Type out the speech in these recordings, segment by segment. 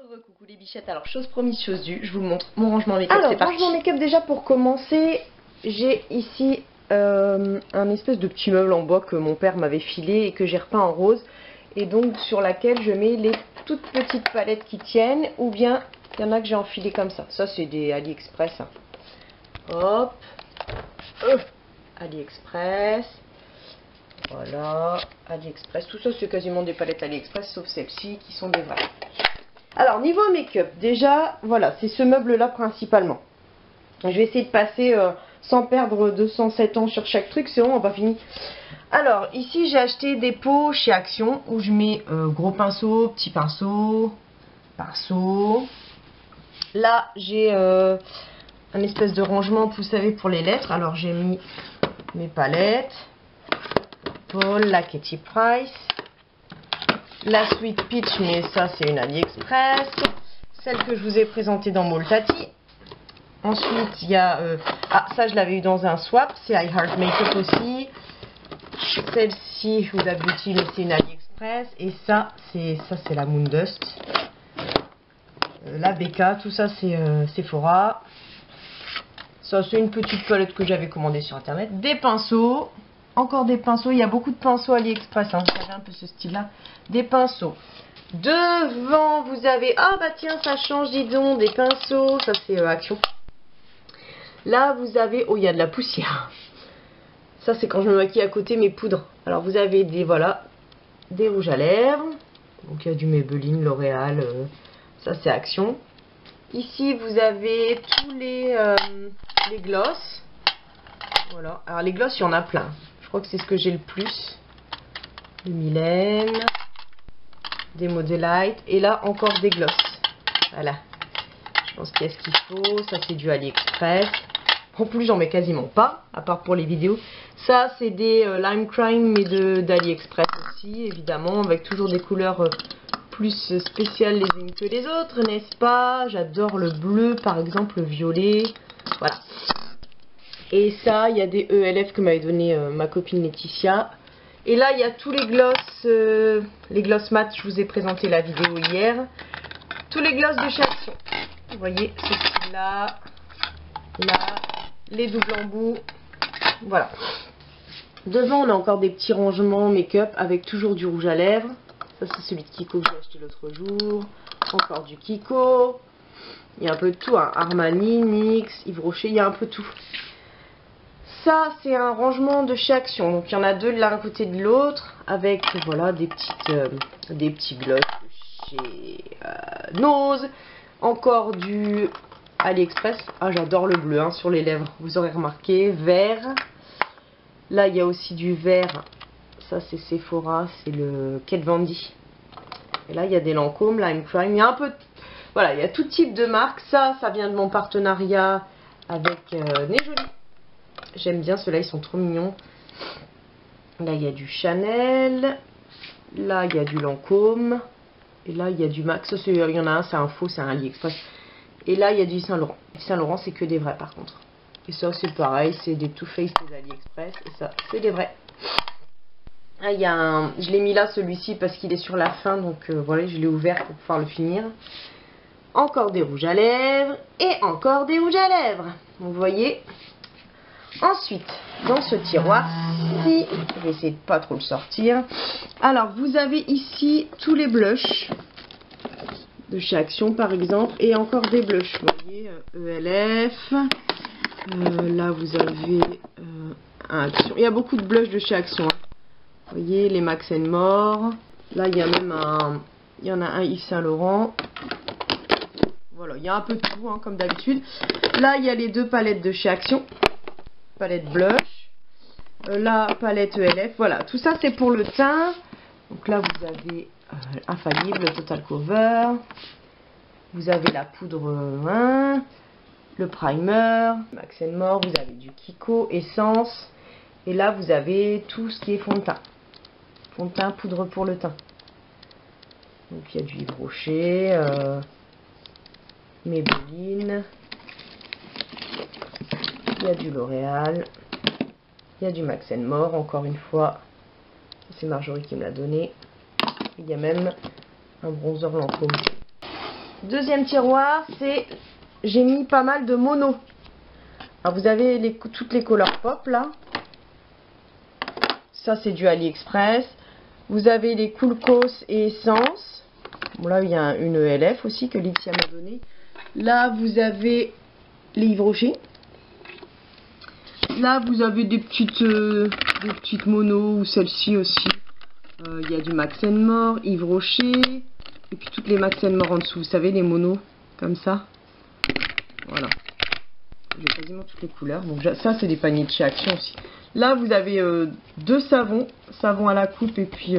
Coucou les bichettes, alors chose promise, chose due, je vous montre mon rangement make-up, c'est parti. Rangement make-up, déjà pour commencer, j'ai ici un espèce de petit meuble en bois que mon père m'avait filé et que j'ai repeint en rose. Et donc sur laquelle je mets les toutes petites palettes qui tiennent, ou bien il y en a que j'ai enfilé comme ça. Ça c'est des AliExpress. Hop, AliExpress. Voilà, AliExpress. Tout ça c'est quasiment des palettes AliExpress sauf celles-ci qui sont des vraies. Alors niveau make-up, déjà voilà, c'est ce meuble là principalement. Je vais essayer de passer sans perdre 207 ans sur chaque truc, c'est vraiment pas fini. Alors ici j'ai acheté des pots chez Action où je mets gros pinceau, petit pinceau, pinceau. Là j'ai un espèce de rangement, vous savez, pour les lettres. Alors j'ai mis mes palettes, Paul, la Katy Price, la Sweet Peach, mais ça c'est une AliExpress, celle que je vous ai présentée dans Moltati. Ensuite il y a ça je l'avais eu dans un swap, c'est I Heart Makeup aussi. Celle-ci Huda Beauty, mais c'est une AliExpress. Et ça c'est la Moon Dust, la BK, tout ça c'est Sephora. Ça c'est une petite palette que j'avais commandée sur internet. Des pinceaux, encore des pinceaux, il y a beaucoup de pinceaux AliExpress, hein, vous savez un peu ce style là. Des pinceaux. Devant vous avez, ah bah tiens ça change, dis donc, des pinceaux, ça c'est Action. Là vous avez, oh il y a de la poussière. Ça c'est quand je me maquille à côté mes poudres. Alors vous avez des, voilà, des rouges à lèvres. Donc il y a du Maybelline, L'Oréal, ça c'est Action. Ici vous avez tous les gloss. Voilà, alors les gloss il y en a plein. Je crois que c'est ce que j'ai le plus. Le Mylène, des Modelite, et là encore des gloss. Voilà, je pense qu'il y a ce qu'il faut. Ça c'est du AliExpress. En plus j'en mets quasiment pas, à part pour les vidéos. Ça c'est des Lime Crime, mais d'AliExpress aussi, évidemment, avec toujours des couleurs plus spéciales les unes que les autres, n'est-ce pas? J'adore le bleu par exemple, le violet, voilà. Et ça, il y a des ELF que m'avait donné ma copine Laetitia. Et là, il y a tous les gloss mat. Je vous ai présenté la vidéo hier. Tous les gloss de chez Action. Vous voyez, ce style-là. Là, les doubles embouts. Voilà. Devant, on a encore des petits rangements make-up avec toujours du rouge à lèvres. Ça, c'est celui de Kiko que j'ai acheté l'autre jour. Encore du Kiko. Il y a un peu de tout, hein. Armani, NYX, Yves Rocher, il y a un peu tout. Ça c'est un rangement de chez Action, donc il y en a deux de l'un côté de l'autre, avec voilà des petits gloss de chez Nose, encore du AliExpress. Ah j'adore le bleu hein, sur les lèvres, vous aurez remarqué. Vert, là il y a aussi du vert, ça c'est Sephora, c'est le Kat Von D. Et là il y a des Lancôme, Lime Crime, il y a un peu, voilà, il y a tout type de marque. Ça vient de mon partenariat avec Nez Jolie. J'aime bien ceux-là, ils sont trop mignons. Là, il y a du Chanel. Là, il y a du Lancôme. Et là, il y a du Max. Il y en a un, c'est un faux, c'est un AliExpress. Et là, il y a du Saint Laurent. Saint Laurent, c'est que des vrais par contre. Et ça, c'est pareil, c'est des Too Faced des AliExpress. Et ça, c'est des vrais. Ah, il y a un... Je l'ai mis là, celui-ci, parce qu'il est sur la fin. Donc, voilà, je l'ai ouvert pour pouvoir le finir. Encore des rouges à lèvres. Et encore des rouges à lèvres. Vous voyez ? Ensuite, dans ce tiroir-ci, je vais essayer de pas trop le sortir. Alors, vous avez ici tous les blushs de chez Action, par exemple, et encore des blushs. Vous voyez, ELF. Là, vous avez un Action. Il y a beaucoup de blushs de chez Action. Vous voyez, les Max More. Là, il y a même un... Il y en a un Yves Saint Laurent. Voilà, il y a un peu de tout, hein, comme d'habitude. Là, il y a les deux palettes de chez Action. Palette blush, la palette ELF, voilà, tout ça c'est pour le teint. Donc là vous avez Infallible, Total Cover, vous avez la poudre 1, le primer, Max More, vous avez du Kiko, Essence, et là vous avez tout ce qui est fond de teint, poudre pour le teint. Donc il y a du Yves Rocher, Maybelline. Il y a du L'Oréal, il y a du Max More, encore une fois, c'est Marjorie qui me l'a donné. Il y a même un bronzer Lancôme. Deuxième tiroir, c'est... J'ai mis pas mal de mono. Alors vous avez toutes les couleurs pop là. Ça c'est du AliExpress. Vous avez les Coolcos et Essence. Bon là il y a une ELF aussi que Lixia m'a donné. Là vous avez les Yves Rocher. Là vous avez des petites monos ou celle-ci aussi. Il y a du Max & More, Yves Rocher. Et puis toutes les Max & More en dessous. Vous savez les monos comme ça. Voilà. J'ai quasiment toutes les couleurs. Donc ça c'est des paniers de chez Action aussi. Là vous avez deux savons. Savon à la coupe et puis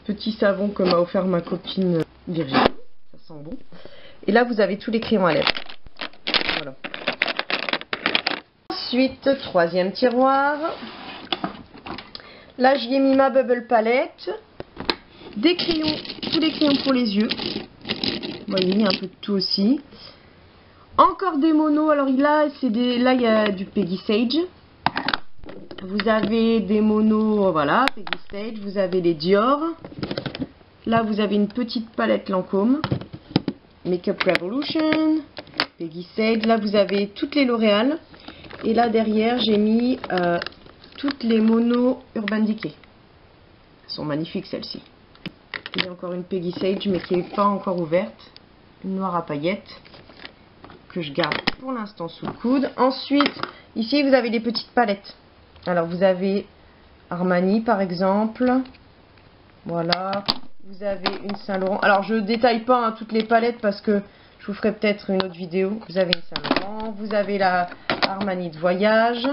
petit savon que m'a offert ma copine Virginie. Ça sent bon. Et là vous avez tous les crayons à lèvres. Voilà. Ensuite, troisième tiroir. Là j'y ai mis ma Bubble Palette. Des crayons, tous les crayons pour les yeux. Bon, il y a mis un peu de tout aussi. Encore des monos. Alors là il y a du Peggy Sage. Vous avez des monos, voilà, Peggy Sage. Vous avez les Dior. Là vous avez une petite palette Lancôme. Makeup Revolution. Peggy Sage. Là vous avez toutes les L'Oréal. Et là derrière j'ai mis toutes les monos Urban Decay. Elles sont magnifiques celles-ci. Il y a encore une Peggy Sage mais qui n'est pas encore ouverte. Une noire à paillettes. Que je garde pour l'instant sous le coude. Ensuite, ici vous avez des petites palettes. Alors vous avez Armani par exemple. Voilà. Vous avez une Saint Laurent. Alors je détaille pas toutes les palettes parce que je vous ferai peut-être une autre vidéo. Vous avez une Saint Laurent. Vous avez la Armani de voyage.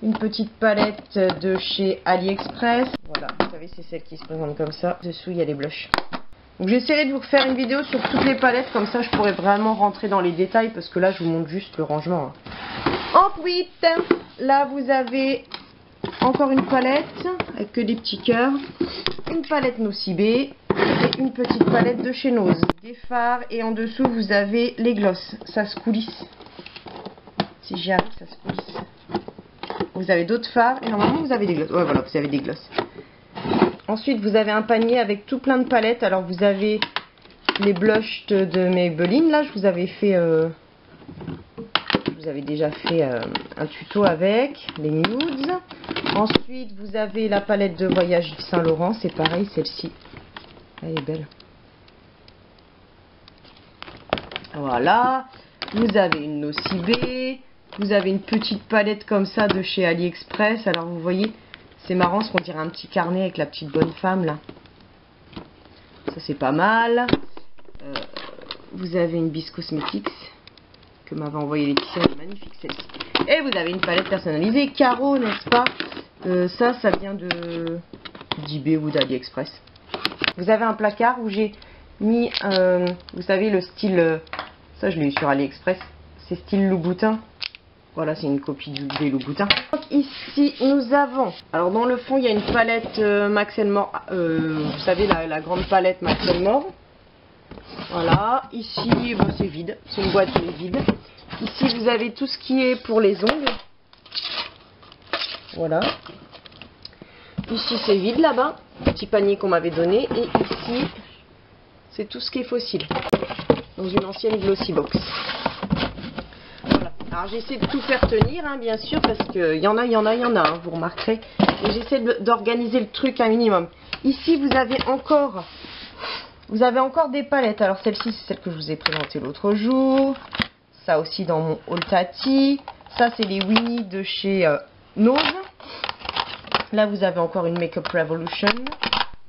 Une petite palette de chez AliExpress. Voilà. Vous savez c'est celle qui se présente comme ça. Dessous il y a les blushs. Donc j'essaierai de vous faire une vidéo sur toutes les palettes, comme ça je pourrai vraiment rentrer dans les détails, parce que là je vous montre juste le rangement. Ensuite, là vous avez encore une palette, avec que des petits cœurs, une palette Nocibé, et une petite palette de chez Nose. Des fards, et en dessous vous avez les glosses, ça se coulisse. Si j'y arrive, ça se coulisse. Vous avez d'autres fards, et normalement vous avez des glosses. Ouais voilà, vous avez des glosses. Ensuite, vous avez un panier avec tout plein de palettes. Alors, vous avez les blushs de Maybelline. Là, je vous avais fait... je vous avais déjà fait un tuto avec les nudes. Ensuite, vous avez la palette de voyage Yves Saint Laurent. C'est pareil, celle-ci. Elle est belle. Voilà. Vous avez une Nocibé. Vous avez une petite palette comme ça de chez AliExpress. Alors, vous voyez... C'est marrant, ce qu'on dirait un petit carnet avec la petite bonne femme là. Ça c'est pas mal. Vous avez une Bis Cosmetics que m'avait envoyé Laetitia, elle est magnifique celle-ci. Et vous avez une palette personnalisée Caro, n'est-ce pas? Ça vient de d'eBay ou d'AliExpress. Vous avez un placard où j'ai mis, vous savez le style, ça je l'ai eu sur AliExpress, c'est style Louboutin. Voilà, c'est une copie des Louboutin. Donc ici, nous avons... Alors, dans le fond, il y a une palette Max & More. Vous savez, la grande palette Max & More. Voilà. Ici, bon, c'est vide. C'est une boîte vide. Ici, vous avez tout ce qui est pour les ongles. Voilà. Ici, c'est vide, là-bas. Petit panier qu'on m'avait donné. Et ici, c'est tout ce qui est fossile. Dans une ancienne Glossy Box. Alors j'essaie de tout faire tenir, hein, bien sûr, parce qu'il y en a, hein, vous remarquerez. Et j'essaie d'organiser le truc un minimum. Ici, vous avez encore des palettes. Alors celle-ci, c'est celle que je vous ai présentée l'autre jour. Ça aussi dans mon haul Tati. Ça, c'est les Winnie de chez Nose. Là, vous avez encore une Makeup Revolution.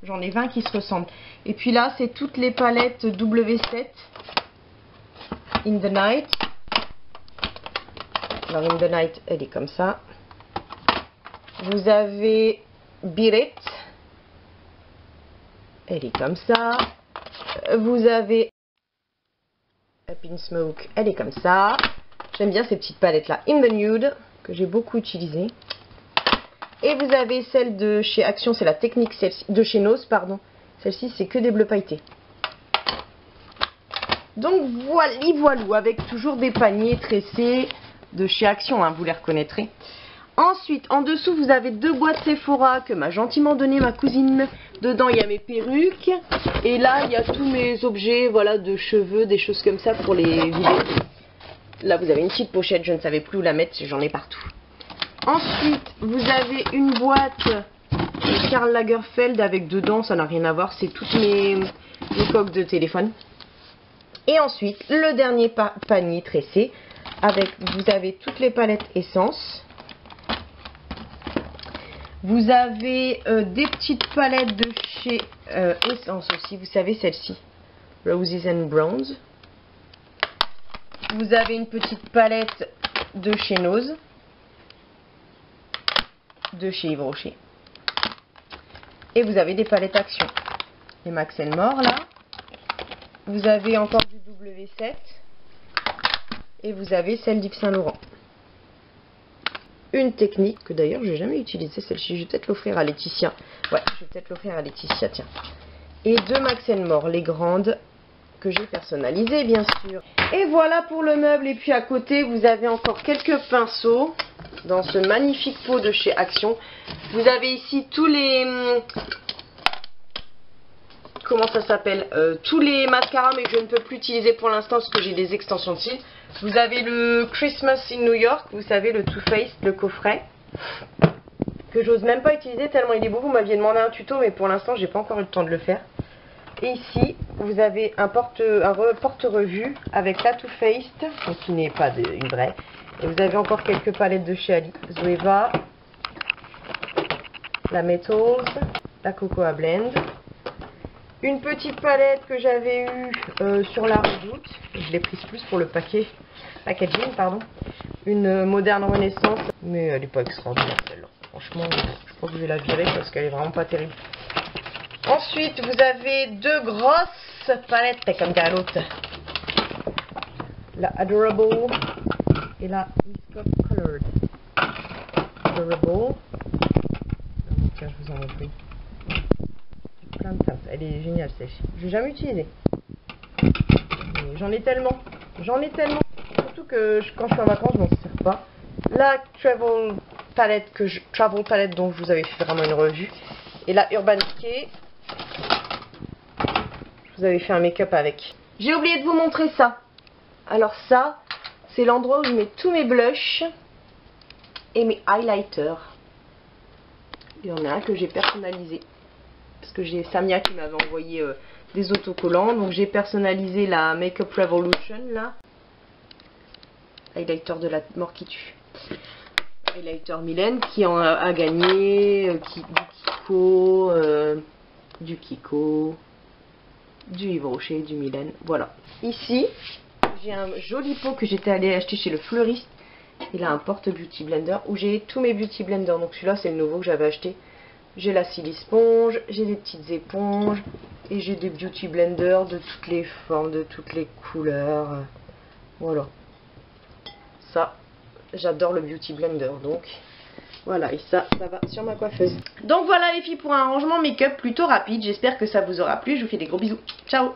J'en ai 20 qui se ressemblent. Et puis là, c'est toutes les palettes W7 In The Night. Alors, In The Night, elle est comme ça. Vous avez Beat It. Elle est comme ça. Vous avez Up in Smoke. Elle est comme ça. J'aime bien ces petites palettes-là. In The Nude, que j'ai beaucoup utilisées. Et vous avez celle de chez Action, c'est la technique de chez Nose, pardon. Celle-ci, c'est que des bleus pailletés. Donc, voilà, avec toujours des paniers tressés de chez Action, hein, vous les reconnaîtrez. Ensuite, en dessous, vous avez 2 boîtes Sephora que m'a gentiment donné ma cousine. Dedans, il y a mes perruques. Et là, il y a tous mes objets, voilà, de cheveux, des choses comme ça pour les vider. Là, vous avez une petite pochette, je ne savais plus où la mettre, j'en ai partout. Ensuite, vous avez une boîte de Karl Lagerfeld avec dedans, ça n'a rien à voir, c'est toutes mes coques de téléphone. Et ensuite, le dernier panier tressé, avec, vous avez toutes les palettes essence. Vous avez des petites palettes de chez Essence aussi, vous savez celle-ci, Roses and Browns. Vous avez une petite palette de chez Nose, de chez Yves Rocher. Et vous avez des palettes Action. Les Max & More là. Vous avez encore du W7. Et vous avez celle d'Yves Saint Laurent. Une technique que d'ailleurs je n'ai jamais utilisée, celle-ci. Je vais peut-être l'offrir à Laetitia. Ouais, je vais peut-être l'offrir à Laetitia, tiens. Et 2 Max & More, les grandes, que j'ai personnalisées bien sûr. Et voilà pour le meuble. Et puis à côté, vous avez encore quelques pinceaux dans ce magnifique pot de chez Action. Vous avez ici tous les... comment ça s'appelle, tous les mascaras, mais que je ne peux plus utiliser pour l'instant parce que j'ai des extensions de cils. Vous avez le Christmas in New York, vous savez, le Too Faced, le coffret, que j'ose même pas utiliser tellement il est beau. Vous m'aviez demandé un tuto, mais pour l'instant, j'ai pas encore eu le temps de le faire. Et ici, vous avez un porte-revue avec la Too Faced, donc qui n'est pas une vraie. Et vous avez encore quelques palettes de chez Ali. Zoeva, la Metals, la Cocoa Blend. Une petite palette que j'avais eue sur la Redoute. Je l'ai prise plus pour le packaging, pardon. Une Moderne Renaissance, mais elle n'est pas extraordinaire celle-là. Franchement, je crois que je vais la virer parce qu'elle est vraiment pas terrible. Ensuite, vous avez 2 grosses palettes, comme dirait l'autre. La Adorable et la Miss Colored. Adorable. Tiens, je vous en montre une. Plein de teintes. Elle est géniale celle-ci. Je l'ai jamais utilisée. J'en ai tellement. Surtout que quand je suis en vacances, je m'en sers pas. La Travel Palette dont je vous avais fait vraiment une revue. Et la Urban Decay. Je vous avais fait un make-up avec. J'ai oublié de vous montrer ça. Alors ça, c'est l'endroit où je mets tous mes blushs et mes highlighters. Il y en a un que j'ai personnalisé. Parce que j'ai Samia qui m'avait envoyé des autocollants. Donc j'ai personnalisé la Makeup Revolution là. Highlighter de la mort qui tue. Highlighter Mylène qui en a gagné du Kiko, du Yves Rocher, du Mylène. Voilà. Ici, j'ai un joli pot que j'étais allée acheter chez le fleuriste. Il a un porte Beauty Blender où j'ai tous mes Beauty Blenders. Donc celui-là c'est le nouveau que j'avais acheté. J'ai la Silisponge, j'ai des petites éponges et j'ai des Beauty Blenders de toutes les formes, de toutes les couleurs. Voilà. Ça, j'adore le Beauty Blender donc. Voilà, et ça va sur ma coiffeuse. Donc voilà les filles pour un rangement make-up plutôt rapide. J'espère que ça vous aura plu. Je vous fais des gros bisous. Ciao!